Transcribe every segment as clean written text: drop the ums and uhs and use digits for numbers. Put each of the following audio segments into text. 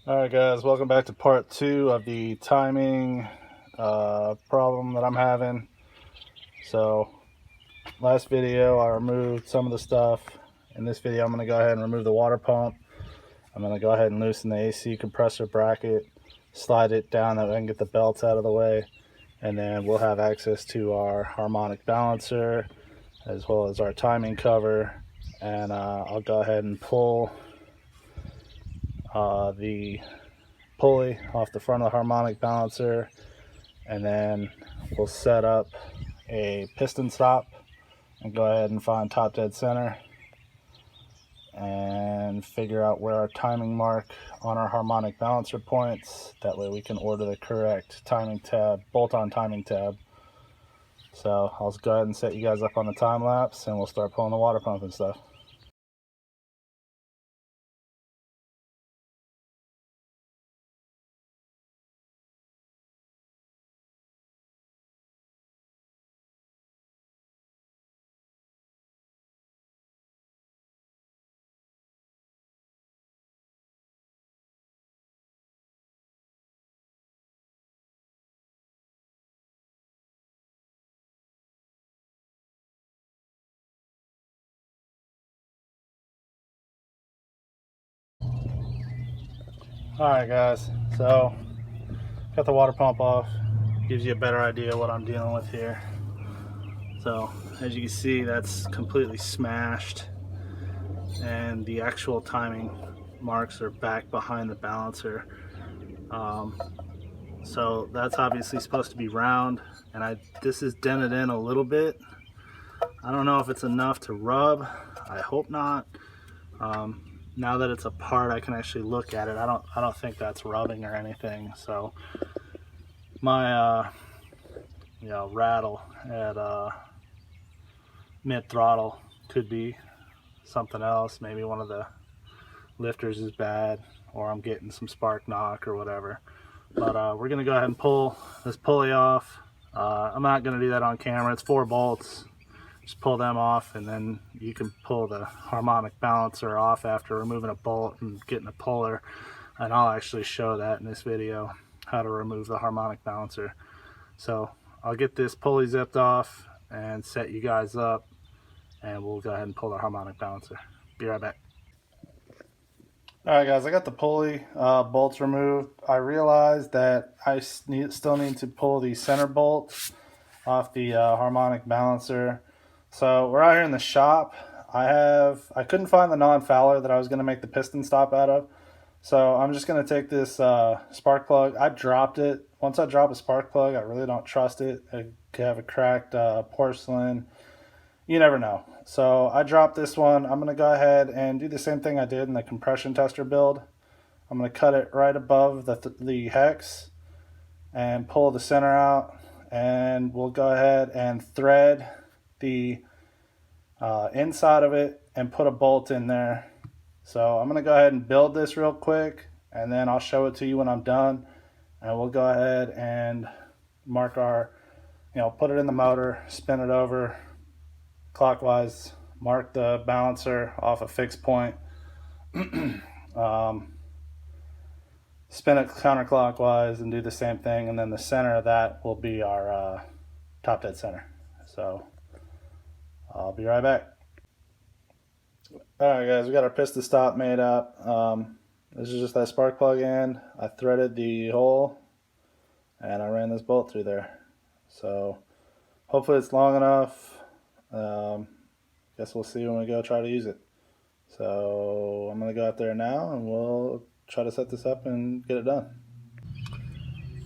Alright guys, welcome back to part 2 of the timing problem that I'm having. So last video I removed some of the stuff. In this video I'm going to go ahead and remove the water pump. I'm going to go ahead and loosen the AC compressor bracket, slide it down that I can get the belts out of the way, and then we'll have access to our harmonic balancer as well as our timing cover. And I'll go ahead and pull the pulley off the front of the harmonic balancer, and then we'll set up a piston stop and go ahead and find top dead center and figure out where our timing mark on our harmonic balancer points. That way we can order the correct timing tab, bolt-on timing tab. So I'll go ahead and set you guys up on the time lapse and we'll start pulling the water pump and stuff. Alright guys, so got the water pump off. Gives you a better idea what I'm dealing with here. So as you can see, that's completely smashed, and the actual timing marks are back behind the balancer. So that's obviously supposed to be round, and this is dented in a little bit. I don't know if it's enough to rub. I hope not. Now that it's apart, I can actually look at it. I don't think that's rubbing or anything. So my rattle at mid throttle could be something else. Maybe one of the lifters is bad, or I'm getting some spark knock or whatever. But we're gonna go ahead and pull this pulley off. I'm not gonna do that on camera. It's 4 bolts. Just pull them off, and then you can pull the harmonic balancer off after removing a bolt and getting a puller. And I'll actually show that in this video, how to remove the harmonic balancer. So I'll get this pulley zipped off and set you guys up, and we'll go ahead and pull the harmonic balancer. Be right back. Alright guys, I got the pulley bolts removed. I realized that I still need to pull the center bolt off the harmonic balancer. So we're out here in the shop. I couldn't find the non-fouler that I was going to make the piston stop out of. So I'm just going to take this spark plug. I dropped it. Once I drop a spark plug, I really don't trust it. It could have a cracked porcelain. You never know. So I dropped this one. I'm going to go ahead and do the same thing I did in the compression tester build. I'm going to cut it right above the hex and pull the center out. And we'll go ahead and thread the inside of it and put a bolt in there. So I'm going to go ahead and build this real quick, and then I'll show it to you when I'm done, and we'll go ahead and mark our, put it in the motor, spin it over clockwise, mark the balancer off a fixed point, spin it counterclockwise and do the same thing, and then the center of that will be our top dead center. So I'll be right back. Alright guys, we got our piston stop made up. This is just that spark plug end. I threaded the hole and I ran this bolt through there. So hopefully it's long enough. Guess we'll see when we go try to use it. So I'm going to go out there now and we'll try to set this up and get it done.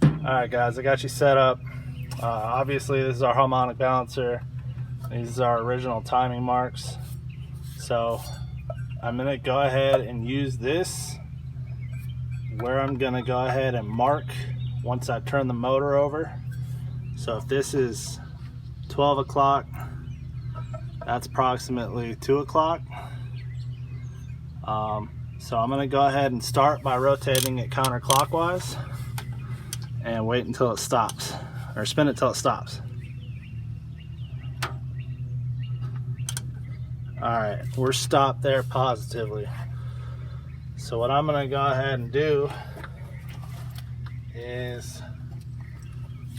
Alright guys, I got you set up. Obviously this is our harmonic balancer. These are our original timing marks. So I'm going to go ahead and use this where I'm going to go ahead and mark once I turn the motor over. So if this is 12 o'clock, that's approximately 2 o'clock. So I'm going to go ahead and start by rotating it counterclockwise and wait until it stops, or spin it till it stops. Alright, we're stopped there positively. So what I'm gonna go ahead and do is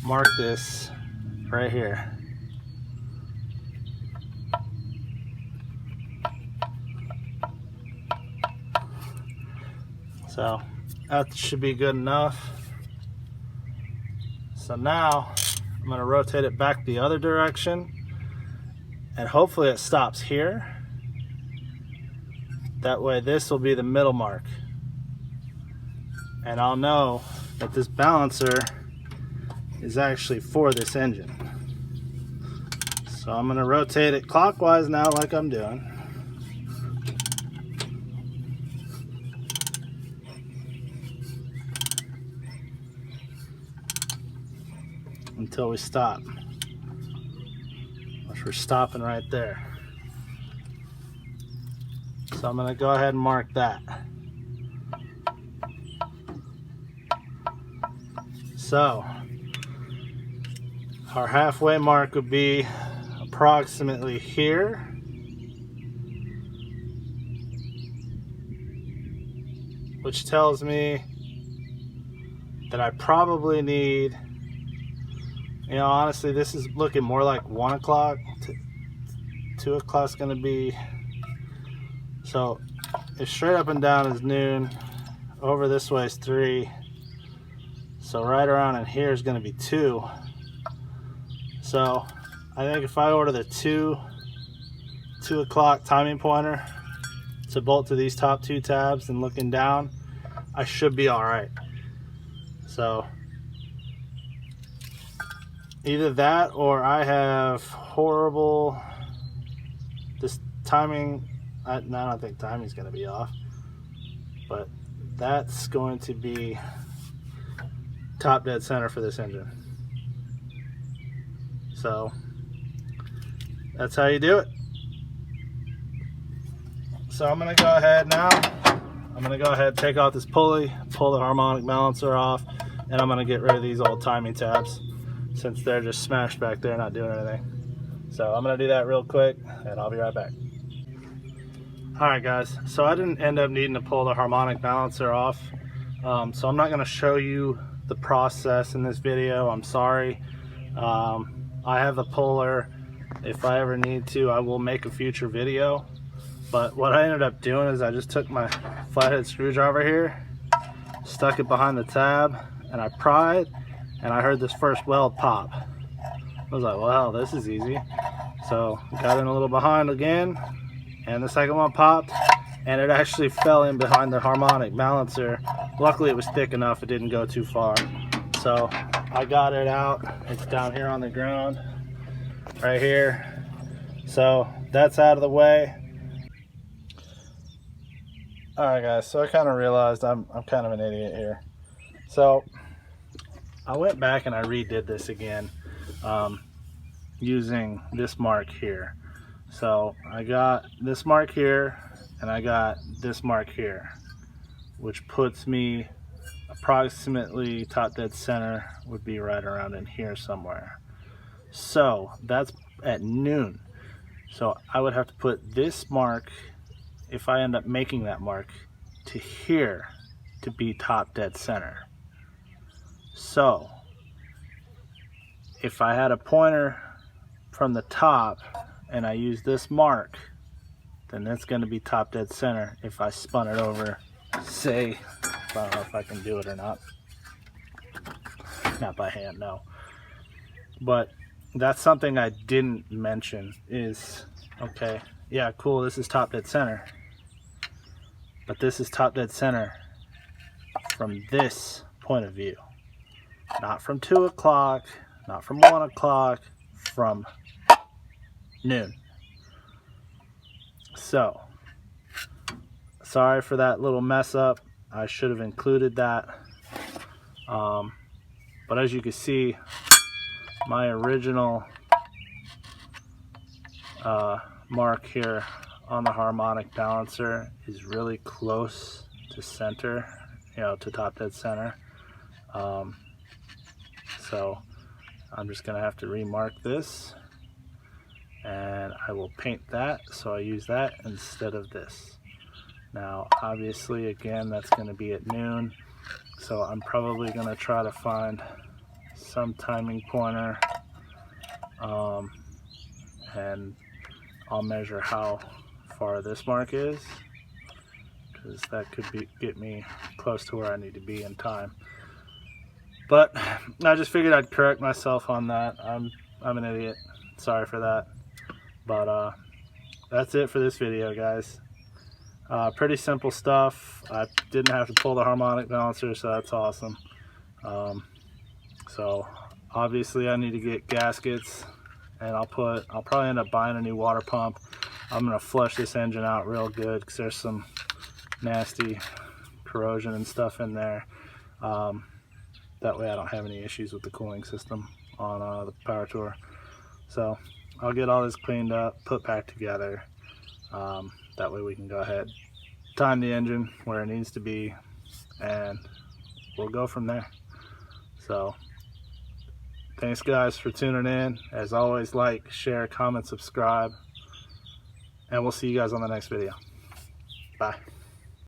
mark this right here. So that should be good enough. So now I'm going to rotate it back the other direction, and hopefully it stops here. That way this will be the middle mark, and I'll know that this balancer is actually for this engine. So I'm going to rotate it clockwise now, like I'm doing. Until we stop, which we're stopping right there. So I'm going to go ahead and mark that. So our halfway mark would be approximately here. Which tells me that I probably need, you know, honestly, this is looking more like 1 o'clock. 2 o'clock's gonna be, so if straight up and down is noon, over this way is 3, so right around in here is gonna be 2. So I think if I order the 2 o'clock timing pointer to bolt to these top 2 tabs and looking down, I should be all right. So either that, or I have horrible, this timing, I don't think timing's going to be off, but that's going to be top dead center for this engine. So that's how you do it. So I'm going to go ahead now, I'm going to go ahead and take off this pulley, pull the harmonic balancer off, and I'm going to get rid of these old timing tabs, since they're just smashed back there, not doing anything. So I'm gonna do that real quick, and I'll be right back. All right, guys, so I didn't end up needing to pull the harmonic balancer off, so I'm not gonna show you the process in this video. I'm sorry. I have the puller. If I ever need to, I will make a future video. But what I ended up doing is I just took my flathead screwdriver here, stuck it behind the tab, and I pried, and I heard this first weld pop. I was like, well, this is easy. So got in a little behind again, and the second one popped, and it actually fell in behind the harmonic balancer. Luckily it was thick enough, it didn't go too far. So I got it out. It's down here on the ground, right here. So that's out of the way. All right, guys, so I kind of realized I'm kind of an idiot here. So I went back and I redid this again, using this mark here. So I got this mark here, and I got this mark here, which puts me approximately top dead center would be right around in here somewhere. So that's at noon. So I would have to put this mark, if I end up making that mark, to here to be top dead center. So if I had a pointer from the top and I use this mark, then that's going to be top dead center. If I spun it over, say, I don't know if I can do it or not. Not by hand, no. But that's something I didn't mention is, okay, yeah, cool, this is top dead center. But this is top dead center from this point of view. Not from 2 o'clock, not from 1 o'clock, from noon. So, sorry for that little mess up. I should have included that. But as you can see, my original mark here on the harmonic balancer is really close to center, you know, to top dead center. So I'm just gonna have to remark this, and I will paint that, so I use that instead of this. Now obviously again that's going to be at noon, so I'm probably going to try to find some timing pointer, and I'll measure how far this mark is, because that could get me close to where I need to be in time. But I just figured I'd correct myself on that. I'm an idiot, sorry for that. But that's it for this video, guys. Pretty simple stuff. I didn't have to pull the harmonic balancer, so that's awesome. So obviously I need to get gaskets, and I'll probably end up buying a new water pump. I'm gonna flush this engine out real good because there's some nasty corrosion and stuff in there. That way I don't have any issues with the cooling system on the Power Tour. So I'll get all this cleaned up, put back together. That way we can go ahead, time the engine where it needs to be, and we'll go from there. So thanks guys for tuning in. As always, like, share, comment, subscribe, and we'll see you guys on the next video. Bye.